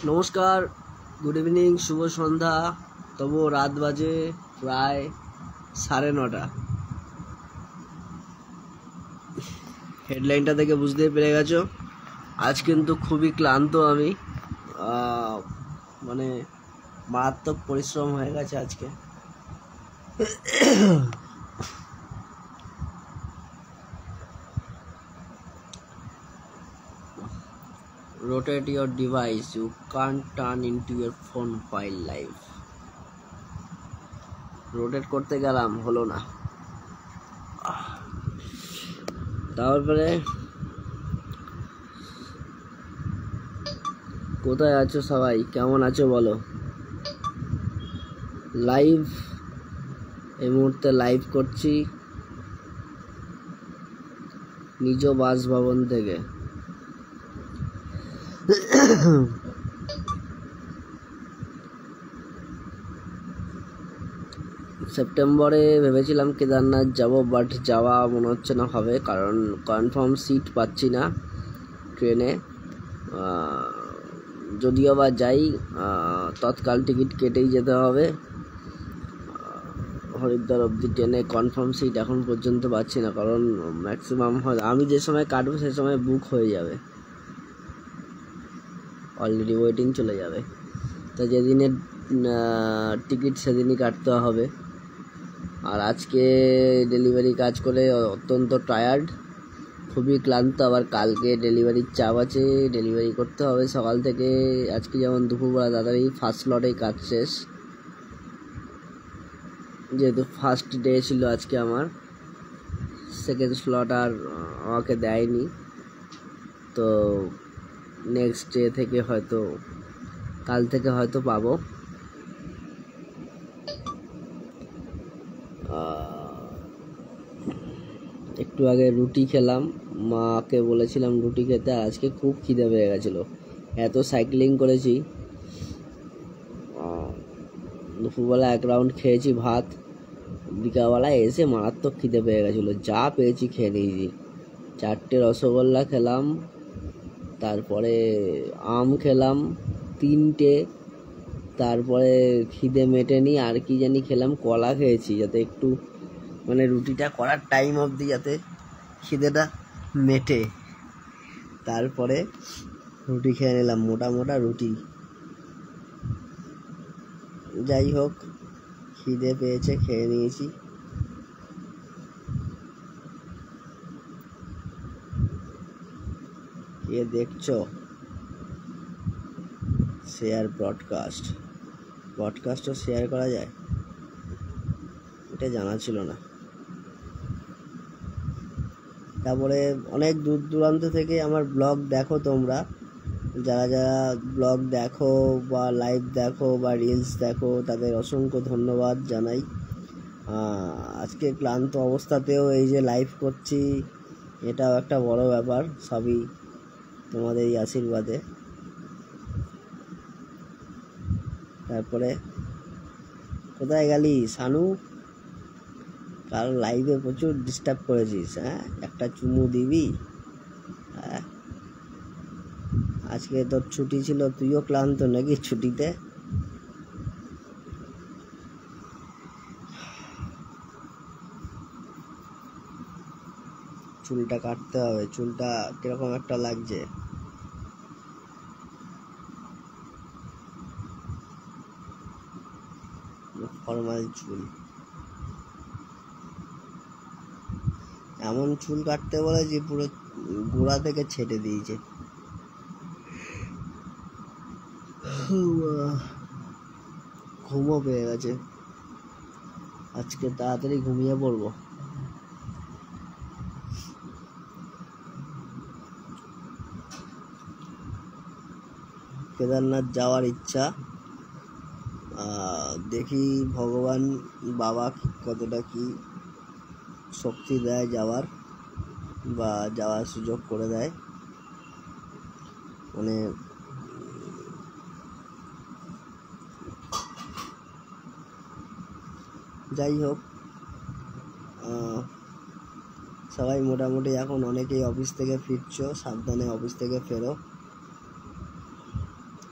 নমস্কার, good evening, শুভ সন্ধ্যা। তবু রাত বাজে প্রায় 9:30। হেডলাইনটা দেখে বুঝতেই পেরে গেছো আজ কিন্তু খুবই ক্লান্ত আমি। মানে মারাত্মক পরিশ্রম হয়ে গেছে আজকে। Rotate your device, you can't turn into your phone while live. Rotate করতে গেলাম, হলো না। তারপরে কোথায় আছো সবাই, কেমন আছো বলো। লাইভ এই মুহূর্তে লাইভ করছি নিজ বাসভবন থেকে। সেপ্টেম্বরে ভেবেছিলাম কেদারনাথ যাব, বাট যাওয়া মনে হচ্ছে না হবে, কারণ কনফার্ম সিট পাচ্ছি না ট্রেনে। যদিও বা যাই, তৎকাল টিকিট কেটেই যেতে হবে। হরিদ্বার অবধি ট্রেনে কনফার্ম সিট এখন পর্যন্ত পাচ্ছি না, কারণ ম্যাক্সিমাম হয় আমি যে সময় কাটবো সে সময় বুক হয়ে যাবে, অলরেডি ওয়েটিং চলে যাবে। তো যেদিনের টিকিট সেদিনই কাটতে হবে। আর আজকে ডেলিভারি কাজ করে অত্যন্ত টায়ার্ড, খুবই ক্লান্ত। আবার কালকে ডেলিভারির চাপ আছে, ডেলিভারি করতে হবে সকাল থেকে। আজকে যেমন দুপুরবেলা তাড়াতাড়ি ফার্স্ট স্লটেই কাজ শেষ, যেহেতু ফার্স্ট ডে ছিল আজকে আমার। সেকেন্ড স্লট আর আমাকে দেয়নি, তো নেক্সট ডে থেকে হয়তো কাল থেকে হয়তো পাবো। একটু আগে রুটি খেলাম, মাকে বলেছিলাম রুটি খেতে। আজকে খুব খিদে পেয়ে গেছিলো, এত সাইক্লিং করেছি। দুপুরবেলা 1 রাউন্ড খেয়েছি ভাত, বিকালবেলায় এসে মারাত্মক খিদে পেয়ে গেছিলো, যা পেয়েছি খেয়ে নিয়েছি। 4টে রসগোল্লা খেলাম, তারপরে আম খেলাম 3টে, তারপরে খিদে মেটেনি, আর কি জানি খেলাম, কলা খেয়েছি, যাতে একটু মানে রুটিটা করার টাইম অবধি যাতে খিদেটা মেটে। তারপরে রুটি খেয়ে নিলাম, মোটা মোটা রুটি। যাই হোক, খিদে পেয়েছে, খেয়ে নিয়েছি। এ দেখছো শেয়ার ব্রডকাস্টও শেয়ার করা যায়, এটা জানা ছিল না। তারপরে অনেক দূর দূরান্ত থেকে আমার ব্লগ দেখো তোমরা, যারা যারা ব্লগ দেখো বা লাইভ দেখো বা রিলস দেখো, তাদের অসংখ্য ধন্যবাদ জানাই। আজকে ক্লান্ত অবস্থাতেও এই যে লাইভ করছি, এটাও একটা বড় ব্যাপার, সবই তোমাদের আশীর্বাদে। তারপরে কোথায় গেলি শানু? কাল লাইভে প্রচুর ডিস্টার্ব করেছিস, হ্যাঁ? একটা চুমু দিবি? হ্যাঁ, আজকে তোর ছুটি ছিল, তুইও ক্লান্ত নাকি ছুটিতে? চুলটা কাটতে হবে, চুলটা কিরকম একটা লাগছে। ফর্মাল চুল, এমন চুল কাটতে বলেছি পুরো গোড়া থেকে ছেটে দিয়েছে। ঘুমও পেয়ে গেছে, আজকে তাড়াতাড়ি ঘুমিয়ে পড়বো। কেদারনাথ যাওয়ার ইচ্ছা, দেখি ভগবান বাবা কতটা কি শক্তি দেয় যাওয়ার, বা যাওয়ার সুযোগ করে দেয়। মানে যাই হোক, সবাই মোটামুটি এখন অনেকেই অফিস থেকে ফিরছো, সাবধানে অফিস থেকে ফেরো।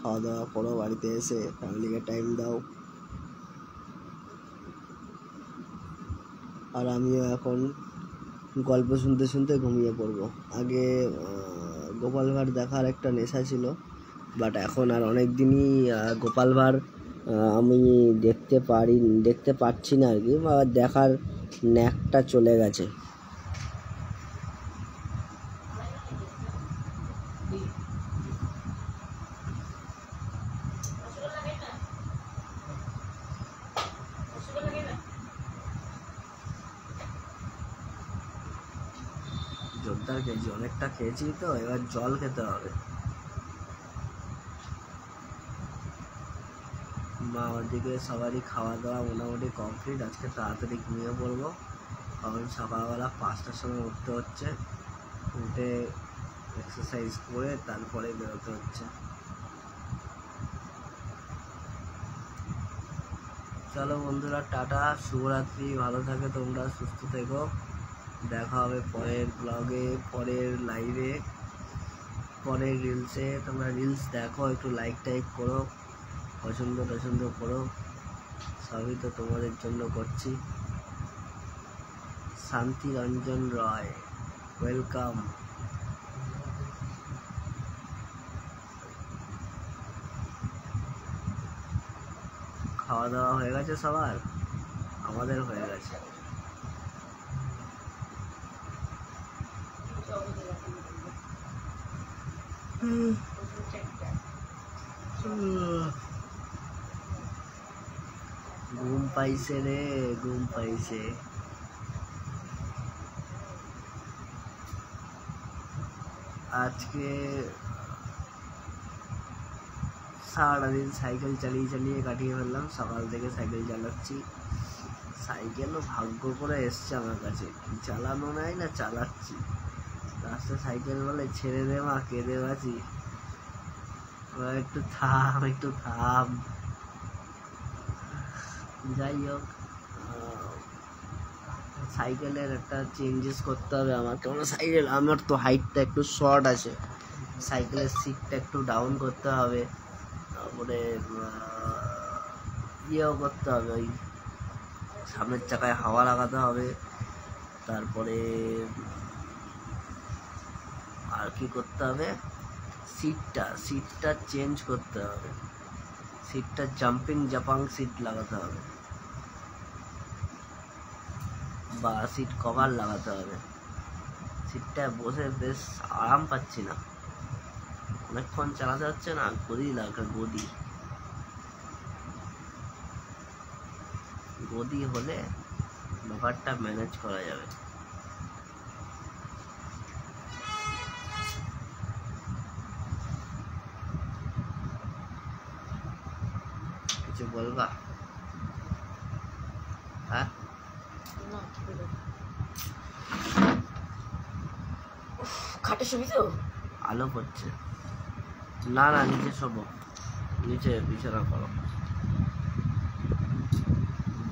খাওয়া দাওয়া করো, বাড়িতে এসে ফ্যামিলিকে টাইম দাও। আর আমিও এখন গল্প শুনতে শুনতে ঘুমিয়ে পড়বো। আগে গোপাল ভাঁড় দেখার একটা নেশা ছিল, বাট এখন আর অনেক দিনই গোপাল ভাঁড় আমি দেখতে পাচ্ছি না আর কি, বা দেখার ন্যাকটা চলে গেছে। জোরদার খেয়েছি, অনেকটা খেয়েছি তো, এবার জল খেতে হবে। মা ওদিকে সবারই খাওয়া দাওয়া মোটামুটি কমপ্লিট। আজকে তাড়াতাড়ি ঘুমিয়ে পড়বো, কারণ সকালবেলা 5টার সময় উঠতে হচ্ছে। উঠে এক্সারসাইজ করে তারপরে বেরোতে হচ্ছে। চলো বন্ধুরা, টাটা, শুভরাত্রি, ভালো থাকে তোমরা, সুস্থ থেকো। দেখা হবে পরের ব্লগে, পরের লাইভে, পরের রিলসে। তোমরা রিলস দেখো, একটু লাইক টাইক করো, পছন্দ করো, সবই তো তোমাদের জন্য করছি। শান্তি রঞ্জন রয়, ওয়েলকাম। খাওয়া দাওয়া হয়ে গেছে সবার? আমাদের হয়ে গেছে। ঘুম পাইছে রে, ঘুম পাইছে। আজকে সারাদিন সাইকেল চালিয়ে কাটিয়ে ফেললাম। সকাল থেকে সাইকেল চালাচ্ছি। সাইকেলও ভাগ্য করে এসছে আমার কাছে, চালানো নাই না চালাচ্ছি। রাস্তায় সাইকেল বলে ছেড়ে দে মা, কেঁদে বাঁচি, একটু থাম। যাই হোক, সাইকেলের একটা চেঞ্জেস করতে হবে আমার, কারণ সাইকেল আমার তো হাইটটা একটু শর্ট আছে। সাইকেলের সিটটা একটু ডাউন করতে হবে, তারপরে ইয়েও করতে হবে, ওই সামনের চাকায় হাওয়া লাগাতে হবে। তারপরে আর কি করতে হবে, সিটটা চেঞ্জ করতে হবে। সিটটা জাপাং সিট লাগাতে হবে, বা সিট কভার লাগাতে হবে। সিটটা বসে বেশ আরাম পাচ্ছি না, অনেকক্ষণ চালাতে হচ্ছে না, গদি হলে ব্যাপারটা ম্যানেজ করা যাবে। কিছু বলবা? হ্যাঁ, খাটে শুবি তো? আলো পড়ছে না, নিচে শোবো, নিচে বিছানা করো।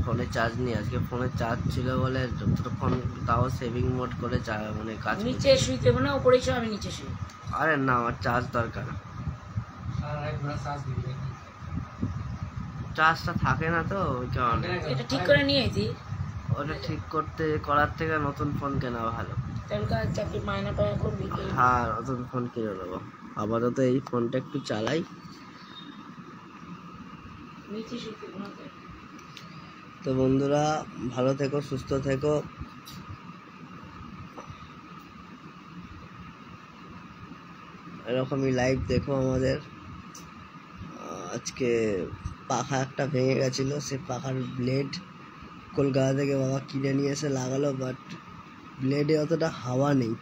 ফোনে চার্জ নেই আজকে, ফোনে চার্জ ছিল বলে যতক্ষণ তাও সেভিং মোড করে মানে কাজ। নিচে শুইতে হবে না, উপরে আমি নিচে শুই। আরে না, আমার চার্জ দরকার। চার্জটা থাকে না তো, ওই কারণে। এটা ঠিক করে নিয়ে আইতি, ওটা ঠিক করার থেকে নতুন ফোন কেনা ভালো। হ্যাঁ, নতুন ফোন কিনে নেবো। আপাতত এই ফোনটা একটু চালাই। তো বন্ধুরা, ভালো থেকো, সুস্থ থেকো। এরকমই লাইভ দেখো আমাদের। আজকে পাখা একটা ভেঙে গেছিলো, সে পাখার ব্লেড কলকাতা থেকে বাবা কিনে নিয়ে এসে লাগালো, বাট ব্লেডে অতটা হাওয়া নেই।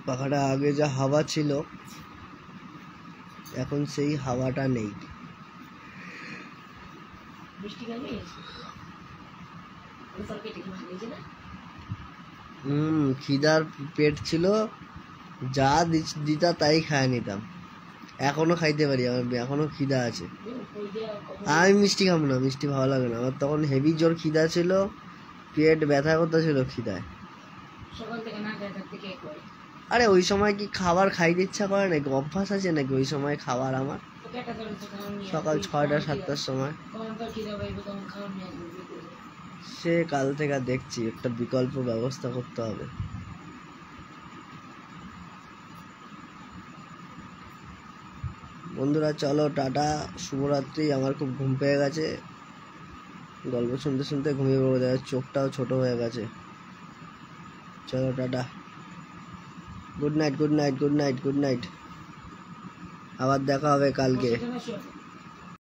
পাখাটা আগে যা হাওয়া ছিল, এখন সেই হাওয়াটা নেই। খিদার পেট ছিল, যা দিতা তাই খায় নিতাম। এখনো খাইতে পারি, আমার এখনো খিদা আছে। আমি মিষ্টি খাবো না, মিষ্টি ভালো লাগে না আমার। তখন হেভি জোর খিদা ছিল, পেট ব্যথা করতেছিল খিদায়। সকাল থেকে না খেয়ে থাকতে কে করে? আরে ওই সময় কি খাবার খাইতে ইচ্ছা করে নাকি? অভ্যাস আছে নাকি ওই সময় খাবার আমার? সকাল 6টা 7টার সময়। সে কাল থেকে দেখছি একটা বিকল্প ব্যবস্থা করতে হবে। বন্ধুরা চলো টাটা, শুভরাত্রি। আমার খুব ঘুম পেয়ে গেছে, গল্প শুনতে শুনতে ঘুমিয়ে পড়বো, চোখটাও ছোট হয়ে গেছে। চলো tata, good night, good night, good night, good night. আবার দেখা হবে কালকে।